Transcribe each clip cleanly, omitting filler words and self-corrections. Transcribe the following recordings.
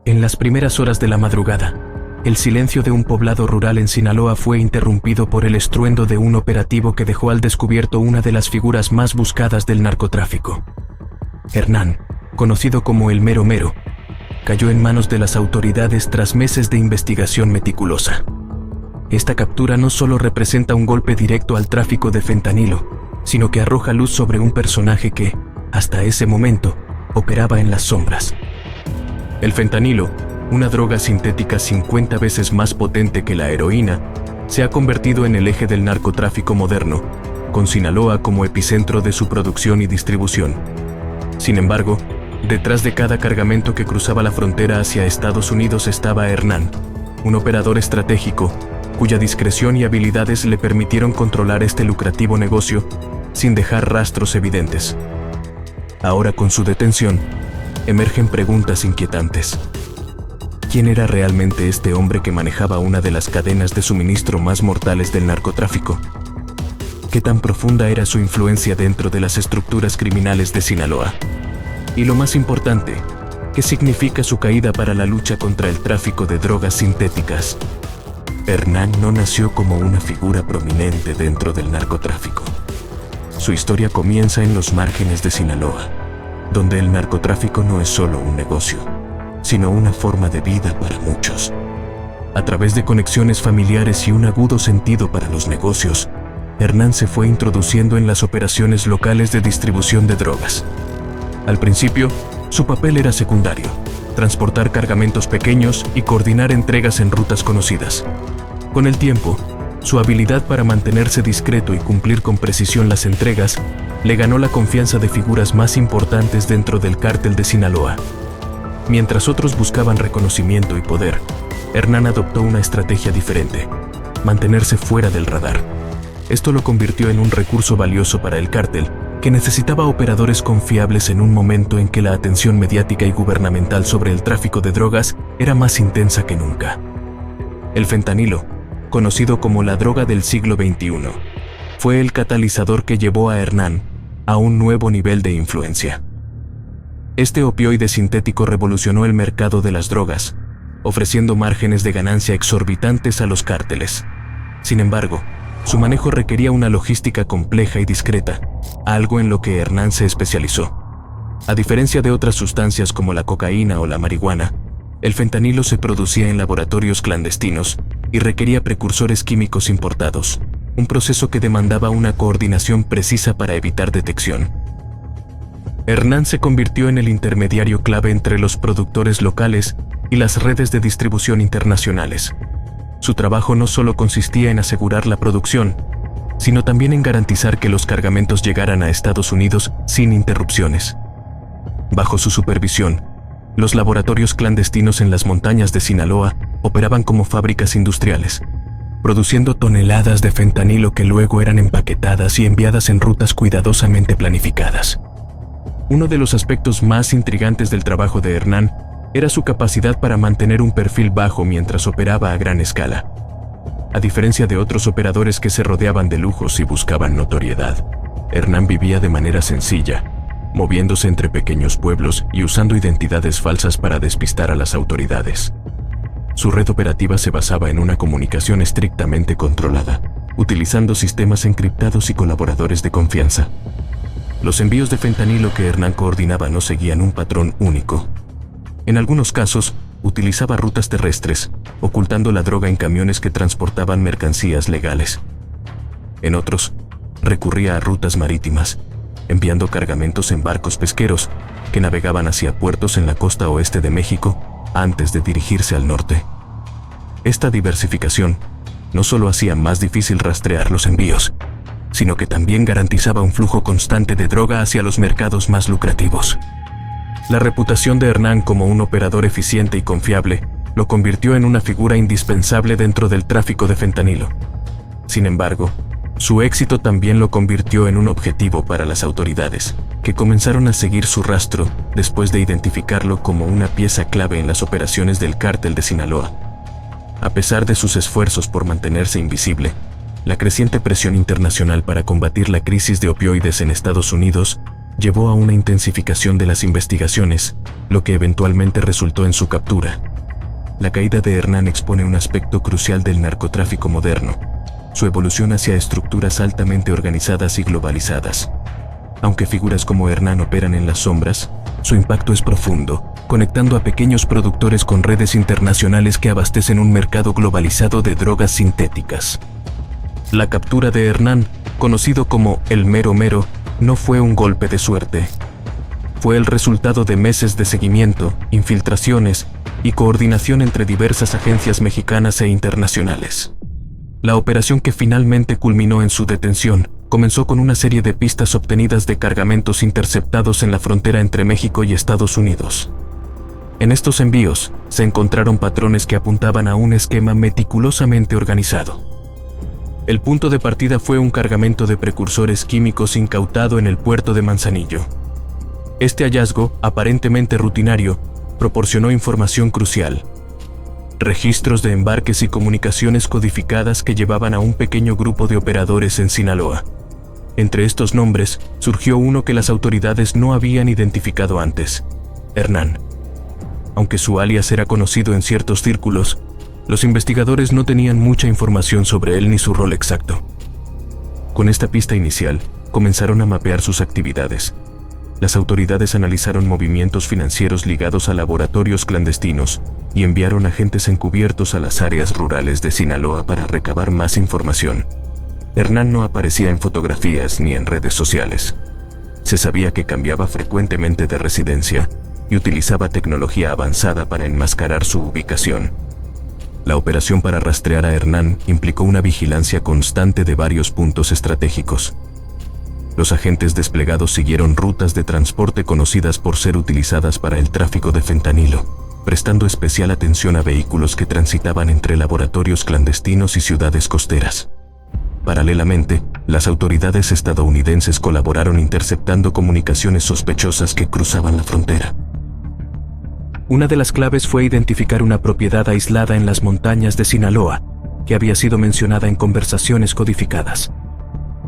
En las primeras horas de la madrugada, el silencio de un poblado rural en Sinaloa fue interrumpido por el estruendo de un operativo que dejó al descubierto una de las figuras más buscadas del narcotráfico. Hernán, conocido como el Mero Mero, cayó en manos de las autoridades tras meses de investigación meticulosa. Esta captura no solo representa un golpe directo al tráfico de fentanilo, sino que arroja luz sobre un personaje que, hasta ese momento, operaba en las sombras. El fentanilo, una droga sintética 50 veces más potente que la heroína, se ha convertido en el eje del narcotráfico moderno, con Sinaloa como epicentro de su producción y distribución. Sin embargo, detrás de cada cargamento que cruzaba la frontera hacia Estados Unidos estaba Hernán, un operador estratégico, cuya discreción y habilidades le permitieron controlar este lucrativo negocio sin dejar rastros evidentes. Ahora, con su detención, emergen preguntas inquietantes. ¿Quién era realmente este hombre que manejaba una de las cadenas de suministro más mortales del narcotráfico? ¿Qué tan profunda era su influencia dentro de las estructuras criminales de Sinaloa? Y lo más importante, ¿qué significa su caída para la lucha contra el tráfico de drogas sintéticas? Hernán no nació como una figura prominente dentro del narcotráfico. Su historia comienza en los márgenes de Sinaloa, donde el narcotráfico no es solo un negocio, sino una forma de vida para muchos. A través de conexiones familiares y un agudo sentido para los negocios, Hernán se fue introduciendo en las operaciones locales de distribución de drogas. Al principio, su papel era secundario: transportar cargamentos pequeños y coordinar entregas en rutas conocidas. Con el tiempo, su habilidad para mantenerse discreto y cumplir con precisión las entregas le ganó la confianza de figuras más importantes dentro del cártel de Sinaloa. Mientras otros buscaban reconocimiento y poder, Hernán adoptó una estrategia diferente: mantenerse fuera del radar. Esto lo convirtió en un recurso valioso para el cártel, que necesitaba operadores confiables en un momento en que la atención mediática y gubernamental sobre el tráfico de drogas era más intensa que nunca. El fentanilo, conocido como la droga del siglo XXI, fue el catalizador que llevó a Hernán a un nuevo nivel de influencia. Este opioide sintético revolucionó el mercado de las drogas, ofreciendo márgenes de ganancia exorbitantes a los cárteles. Sin embargo, su manejo requería una logística compleja y discreta, algo en lo que Hernán se especializó. A diferencia de otras sustancias como la cocaína o la marihuana, el fentanilo se producía en laboratorios clandestinos y requería precursores químicos importados, un proceso que demandaba una coordinación precisa para evitar detección. Hernán se convirtió en el intermediario clave entre los productores locales y las redes de distribución internacionales. Su trabajo no solo consistía en asegurar la producción, sino también en garantizar que los cargamentos llegaran a Estados Unidos sin interrupciones. Bajo su supervisión, los laboratorios clandestinos en las montañas de Sinaloa operaban como fábricas industriales, produciendo toneladas de fentanilo que luego eran empaquetadas y enviadas en rutas cuidadosamente planificadas. Uno de los aspectos más intrigantes del trabajo de Hernán era su capacidad para mantener un perfil bajo mientras operaba a gran escala. A diferencia de otros operadores que se rodeaban de lujos y buscaban notoriedad, Hernán vivía de manera sencilla, moviéndose entre pequeños pueblos y usando identidades falsas para despistar a las autoridades. Su red operativa se basaba en una comunicación estrictamente controlada, utilizando sistemas encriptados y colaboradores de confianza. Los envíos de fentanilo que Hernán coordinaba no seguían un patrón único. En algunos casos, utilizaba rutas terrestres, ocultando la droga en camiones que transportaban mercancías legales. En otros, recurría a rutas marítimas, enviando cargamentos en barcos pesqueros que navegaban hacia puertos en la costa oeste de México antes de dirigirse al norte. Esta diversificación no solo hacía más difícil rastrear los envíos, sino que también garantizaba un flujo constante de droga hacia los mercados más lucrativos. La reputación de Hernán como un operador eficiente y confiable lo convirtió en una figura indispensable dentro del tráfico de fentanilo. Sin embargo, su éxito también lo convirtió en un objetivo para las autoridades, que comenzaron a seguir su rastro después de identificarlo como una pieza clave en las operaciones del cártel de Sinaloa. A pesar de sus esfuerzos por mantenerse invisible, la creciente presión internacional para combatir la crisis de opioides en Estados Unidos llevó a una intensificación de las investigaciones, lo que eventualmente resultó en su captura. La caída de Hernán expone un aspecto crucial del narcotráfico moderno, su evolución hacia estructuras altamente organizadas y globalizadas. Aunque figuras como Hernán operan en las sombras, su impacto es profundo, conectando a pequeños productores con redes internacionales que abastecen un mercado globalizado de drogas sintéticas. La captura de Hernán, conocido como el Mero Mero, no fue un golpe de suerte. Fue el resultado de meses de seguimiento, infiltraciones y coordinación entre diversas agencias mexicanas e internacionales. La operación que finalmente culminó en su detención comenzó con una serie de pistas obtenidas de cargamentos interceptados en la frontera entre México y Estados Unidos. En estos envíos se encontraron patrones que apuntaban a un esquema meticulosamente organizado. El punto de partida fue un cargamento de precursores químicos incautado en el puerto de Manzanillo. Este hallazgo, aparentemente rutinario, proporcionó información crucial. Registros de embarques y comunicaciones codificadas que llevaban a un pequeño grupo de operadores en Sinaloa. Entre estos nombres, surgió uno que las autoridades no habían identificado antes: Hernán. Aunque su alias era conocido en ciertos círculos, los investigadores no tenían mucha información sobre él ni su rol exacto. Con esta pista inicial, comenzaron a mapear sus actividades. Las autoridades analizaron movimientos financieros ligados a laboratorios clandestinos y enviaron agentes encubiertos a las áreas rurales de Sinaloa para recabar más información. Hernán no aparecía en fotografías ni en redes sociales. Se sabía que cambiaba frecuentemente de residencia y utilizaba tecnología avanzada para enmascarar su ubicación. La operación para rastrear a Hernán implicó una vigilancia constante de varios puntos estratégicos. Los agentes desplegados siguieron rutas de transporte conocidas por ser utilizadas para el tráfico de fentanilo, prestando especial atención a vehículos que transitaban entre laboratorios clandestinos y ciudades costeras. Paralelamente, las autoridades estadounidenses colaboraron interceptando comunicaciones sospechosas que cruzaban la frontera. Una de las claves fue identificar una propiedad aislada en las montañas de Sinaloa, que había sido mencionada en conversaciones codificadas.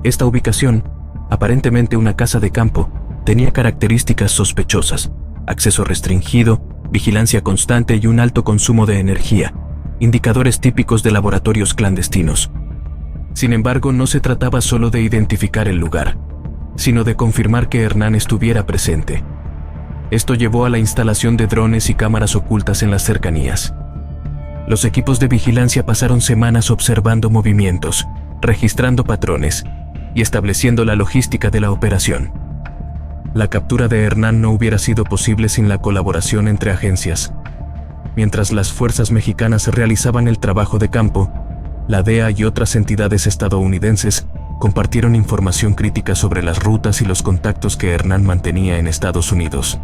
Esta ubicación, aparentemente una casa de campo, tenía características sospechosas: acceso restringido, vigilancia constante y un alto consumo de energía, indicadores típicos de laboratorios clandestinos. Sin embargo, no se trataba solo de identificar el lugar, sino de confirmar que Hernán estuviera presente. Esto llevó a la instalación de drones y cámaras ocultas en las cercanías. Los equipos de vigilancia pasaron semanas observando movimientos, registrando patrones y estableciendo la logística de la operación. La captura de Hernán no hubiera sido posible sin la colaboración entre agencias. Mientras las fuerzas mexicanas realizaban el trabajo de campo, la DEA y otras entidades estadounidenses compartieron información crítica sobre las rutas y los contactos que Hernán mantenía en Estados Unidos.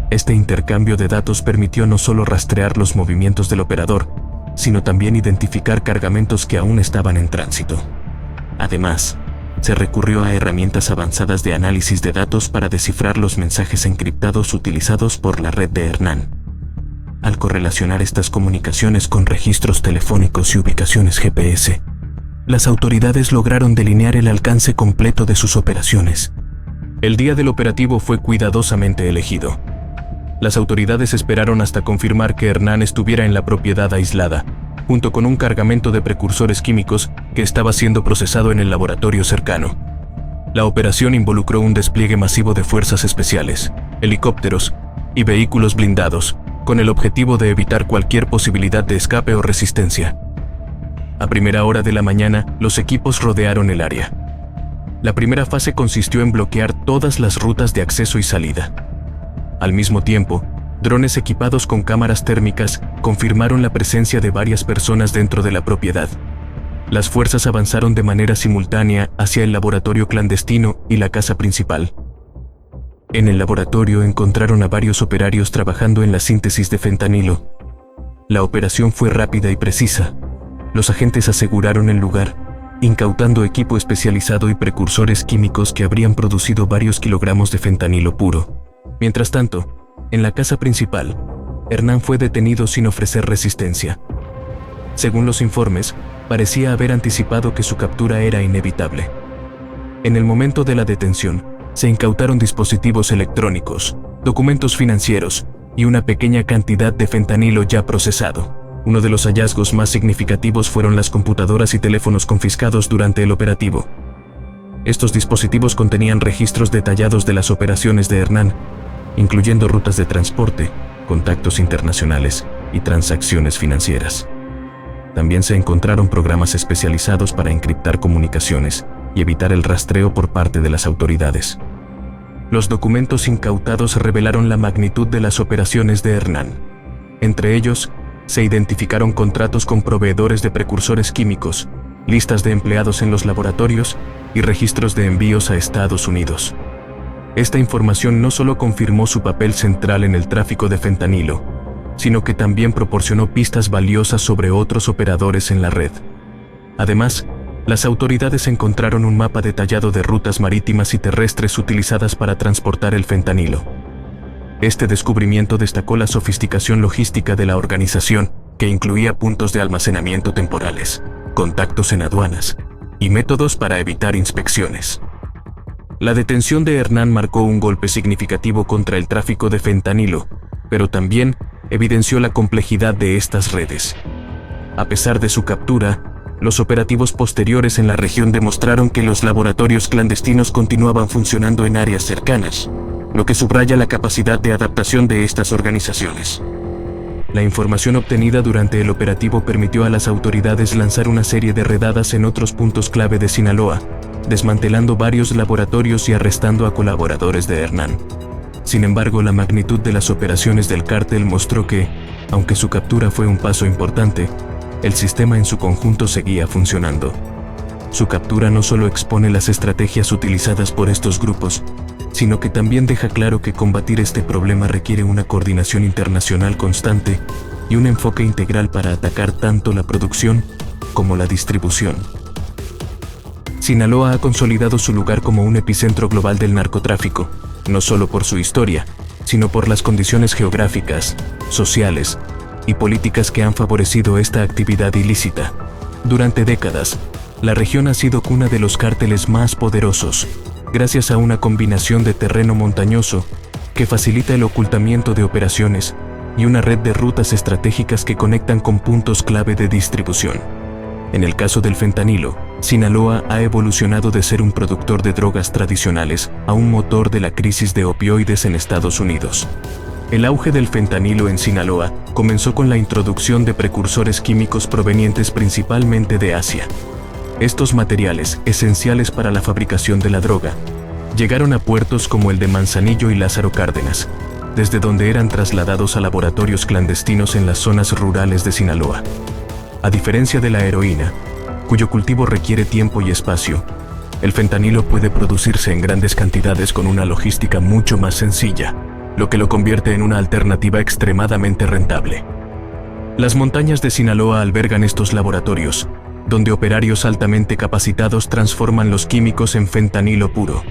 Este intercambio de datos permitió no solo rastrear los movimientos del operador, sino también identificar cargamentos que aún estaban en tránsito. Además, se recurrió a herramientas avanzadas de análisis de datos para descifrar los mensajes encriptados utilizados por la red de Hernán. Al correlacionar estas comunicaciones con registros telefónicos y ubicaciones GPS, las autoridades lograron delinear el alcance completo de sus operaciones. El día del operativo fue cuidadosamente elegido. Las autoridades esperaron hasta confirmar que Hernán estuviera en la propiedad aislada, junto con un cargamento de precursores químicos que estaba siendo procesado en el laboratorio cercano. La operación involucró un despliegue masivo de fuerzas especiales, helicópteros y vehículos blindados, con el objetivo de evitar cualquier posibilidad de escape o resistencia. A primera hora de la mañana, los equipos rodearon el área. La primera fase consistió en bloquear todas las rutas de acceso y salida. Al mismo tiempo, drones equipados con cámaras térmicas confirmaron la presencia de varias personas dentro de la propiedad. Las fuerzas avanzaron de manera simultánea hacia el laboratorio clandestino y la casa principal. En el laboratorio encontraron a varios operarios trabajando en la síntesis de fentanilo. La operación fue rápida y precisa. Los agentes aseguraron el lugar, incautando equipo especializado y precursores químicos que habrían producido varios kilogramos de fentanilo puro. Mientras tanto, en la casa principal, Hernán fue detenido sin ofrecer resistencia. Según los informes, parecía haber anticipado que su captura era inevitable. En el momento de la detención, se incautaron dispositivos electrónicos, documentos financieros y una pequeña cantidad de fentanilo ya procesado. Uno de los hallazgos más significativos fueron las computadoras y teléfonos confiscados durante el operativo. Estos dispositivos contenían registros detallados de las operaciones de Hernán, incluyendo rutas de transporte, contactos internacionales y transacciones financieras. También se encontraron programas especializados para encriptar comunicaciones y evitar el rastreo por parte de las autoridades. Los documentos incautados revelaron la magnitud de las operaciones de Hernán. Entre ellos, se identificaron contratos con proveedores de precursores químicos, listas de empleados en los laboratorios y registros de envíos a Estados Unidos. Esta información no solo confirmó su papel central en el tráfico de fentanilo, sino que también proporcionó pistas valiosas sobre otros operadores en la red. Además, las autoridades encontraron un mapa detallado de rutas marítimas y terrestres utilizadas para transportar el fentanilo. Este descubrimiento destacó la sofisticación logística de la organización, que incluía puntos de almacenamiento temporales, contactos en aduanas y métodos para evitar inspecciones. La detención de Hernán marcó un golpe significativo contra el tráfico de fentanilo, pero también evidenció la complejidad de estas redes. A pesar de su captura, los operativos posteriores en la región demostraron que los laboratorios clandestinos continuaban funcionando en áreas cercanas, lo que subraya la capacidad de adaptación de estas organizaciones. La información obtenida durante el operativo permitió a las autoridades lanzar una serie de redadas en otros puntos clave de Sinaloa, desmantelando varios laboratorios y arrestando a colaboradores de Hernán. Sin embargo, la magnitud de las operaciones del cártel mostró que, aunque su captura fue un paso importante, el sistema en su conjunto seguía funcionando. Su captura no solo expone las estrategias utilizadas por estos grupos, sino que también deja claro que combatir este problema requiere una coordinación internacional constante y un enfoque integral para atacar tanto la producción como la distribución. Sinaloa ha consolidado su lugar como un epicentro global del narcotráfico, no solo por su historia, sino por las condiciones geográficas, sociales y políticas que han favorecido esta actividad ilícita. Durante décadas, la región ha sido cuna de los cárteles más poderosos, gracias a una combinación de terreno montañoso que facilita el ocultamiento de operaciones y una red de rutas estratégicas que conectan con puntos clave de distribución. En el caso del fentanilo, Sinaloa ha evolucionado de ser un productor de drogas tradicionales a un motor de la crisis de opioides en Estados Unidos. El auge del fentanilo en Sinaloa comenzó con la introducción de precursores químicos provenientes principalmente de Asia. Estos materiales, esenciales para la fabricación de la droga, llegaron a puertos como el de Manzanillo y Lázaro Cárdenas, desde donde eran trasladados a laboratorios clandestinos en las zonas rurales de Sinaloa. A diferencia de la heroína, cuyo cultivo requiere tiempo y espacio, el fentanilo puede producirse en grandes cantidades con una logística mucho más sencilla, lo que lo convierte en una alternativa extremadamente rentable. Las montañas de Sinaloa albergan estos laboratorios, donde operarios altamente capacitados transforman los químicos en fentanilo puro.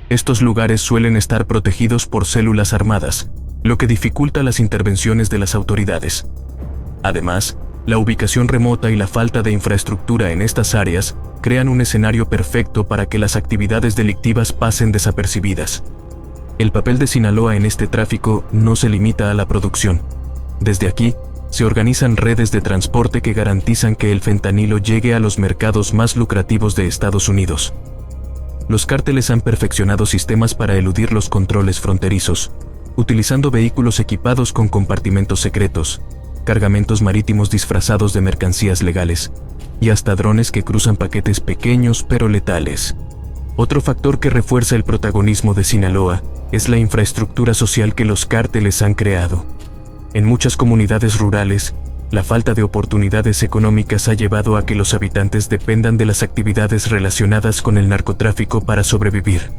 Estos lugares suelen estar protegidos por células armadas, lo que dificulta las intervenciones de las autoridades. Además, la ubicación remota y la falta de infraestructura en estas áreas crean un escenario perfecto para que las actividades delictivas pasen desapercibidas. El papel de Sinaloa en este tráfico no se limita a la producción. Desde aquí, se organizan redes de transporte que garantizan que el fentanilo llegue a los mercados más lucrativos de Estados Unidos. Los cárteles han perfeccionado sistemas para eludir los controles fronterizos, utilizando vehículos equipados con compartimentos secretos, cargamentos marítimos disfrazados de mercancías legales, y hasta drones que cruzan paquetes pequeños pero letales. Otro factor que refuerza el protagonismo de Sinaloa es la infraestructura social que los cárteles han creado. En muchas comunidades rurales, la falta de oportunidades económicas ha llevado a que los habitantes dependan de las actividades relacionadas con el narcotráfico para sobrevivir.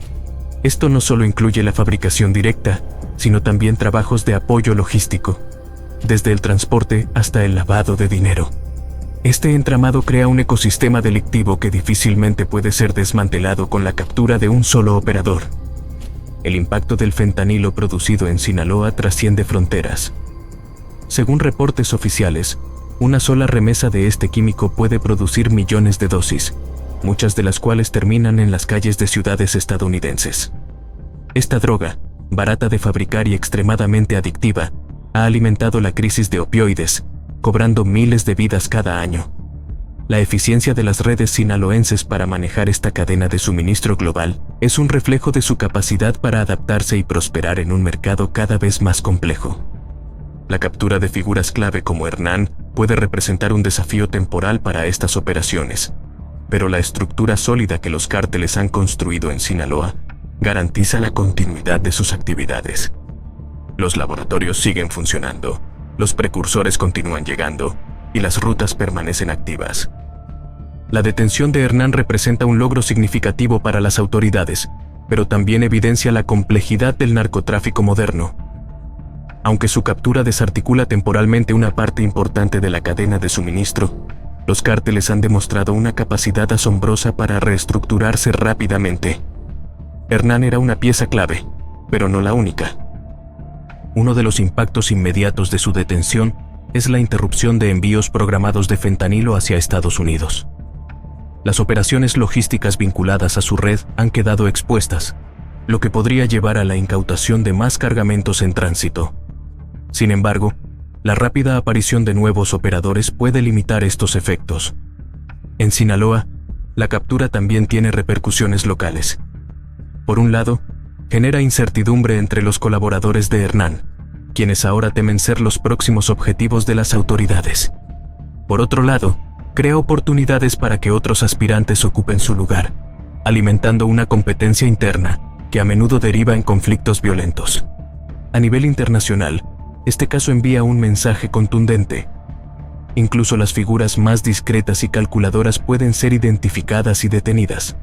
Esto no solo incluye la fabricación directa, sino también trabajos de apoyo logístico, desde el transporte hasta el lavado de dinero. Este entramado crea un ecosistema delictivo que difícilmente puede ser desmantelado con la captura de un solo operador. El impacto del fentanilo producido en Sinaloa trasciende fronteras. Según reportes oficiales, una sola remesa de este químico puede producir millones de dosis, muchas de las cuales terminan en las calles de ciudades estadounidenses. Esta droga, barata de fabricar y extremadamente adictiva, ha alimentado la crisis de opioides, cobrando miles de vidas cada año. La eficiencia de las redes sinaloenses para manejar esta cadena de suministro global es un reflejo de su capacidad para adaptarse y prosperar en un mercado cada vez más complejo. La captura de figuras clave como Hernán puede representar un desafío temporal para estas operaciones, pero la estructura sólida que los cárteles han construido en Sinaloa garantiza la continuidad de sus actividades. Los laboratorios siguen funcionando, los precursores continúan llegando y las rutas permanecen activas. La detención de Hernán representa un logro significativo para las autoridades, pero también evidencia la complejidad del narcotráfico moderno. Aunque su captura desarticula temporalmente una parte importante de la cadena de suministro, los cárteles han demostrado una capacidad asombrosa para reestructurarse rápidamente. Hernán era una pieza clave, pero no la única. Uno de los impactos inmediatos de su detención es la interrupción de envíos programados de fentanilo hacia Estados Unidos. Las operaciones logísticas vinculadas a su red han quedado expuestas, lo que podría llevar a la incautación de más cargamentos en tránsito. Sin embargo, la rápida aparición de nuevos operadores puede limitar estos efectos. En Sinaloa, la captura también tiene repercusiones locales. Por un lado, genera incertidumbre entre los colaboradores de Hernán, quienes ahora temen ser los próximos objetivos de las autoridades. Por otro lado, crea oportunidades para que otros aspirantes ocupen su lugar, alimentando una competencia interna que a menudo deriva en conflictos violentos. A nivel internacional, este caso envía un mensaje contundente. Incluso las figuras más discretas y calculadoras pueden ser identificadas y detenidas.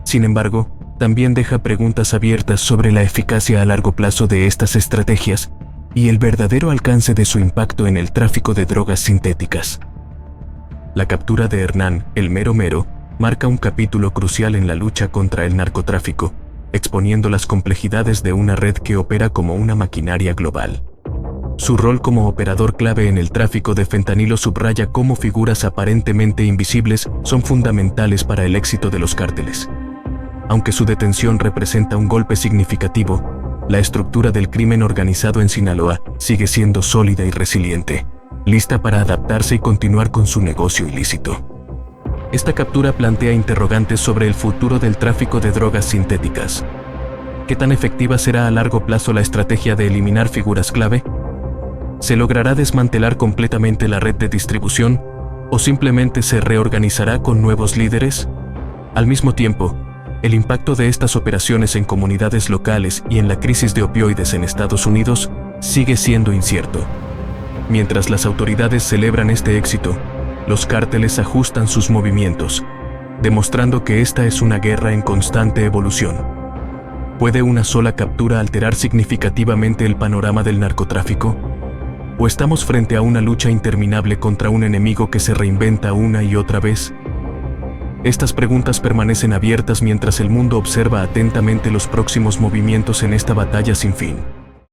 Sin embargo, también deja preguntas abiertas sobre la eficacia a largo plazo de estas estrategias y el verdadero alcance de su impacto en el tráfico de drogas sintéticas. La captura de Hernán, el Mero Mero, marca un capítulo crucial en la lucha contra el narcotráfico, exponiendo las complejidades de una red que opera como una maquinaria global. Su rol como operador clave en el tráfico de fentanilo subraya cómo figuras aparentemente invisibles son fundamentales para el éxito de los cárteles. Aunque su detención representa un golpe significativo, la estructura del crimen organizado en Sinaloa sigue siendo sólida y resiliente, lista para adaptarse y continuar con su negocio ilícito. Esta captura plantea interrogantes sobre el futuro del tráfico de drogas sintéticas. ¿Qué tan efectiva será a largo plazo la estrategia de eliminar figuras clave? ¿Se logrará desmantelar completamente la red de distribución o simplemente se reorganizará con nuevos líderes? Al mismo tiempo, el impacto de estas operaciones en comunidades locales y en la crisis de opioides en Estados Unidos sigue siendo incierto. Mientras las autoridades celebran este éxito, los cárteles ajustan sus movimientos, demostrando que esta es una guerra en constante evolución. ¿Puede una sola captura alterar significativamente el panorama del narcotráfico? ¿O estamos frente a una lucha interminable contra un enemigo que se reinventa una y otra vez? Estas preguntas permanecen abiertas mientras el mundo observa atentamente los próximos movimientos en esta batalla sin fin.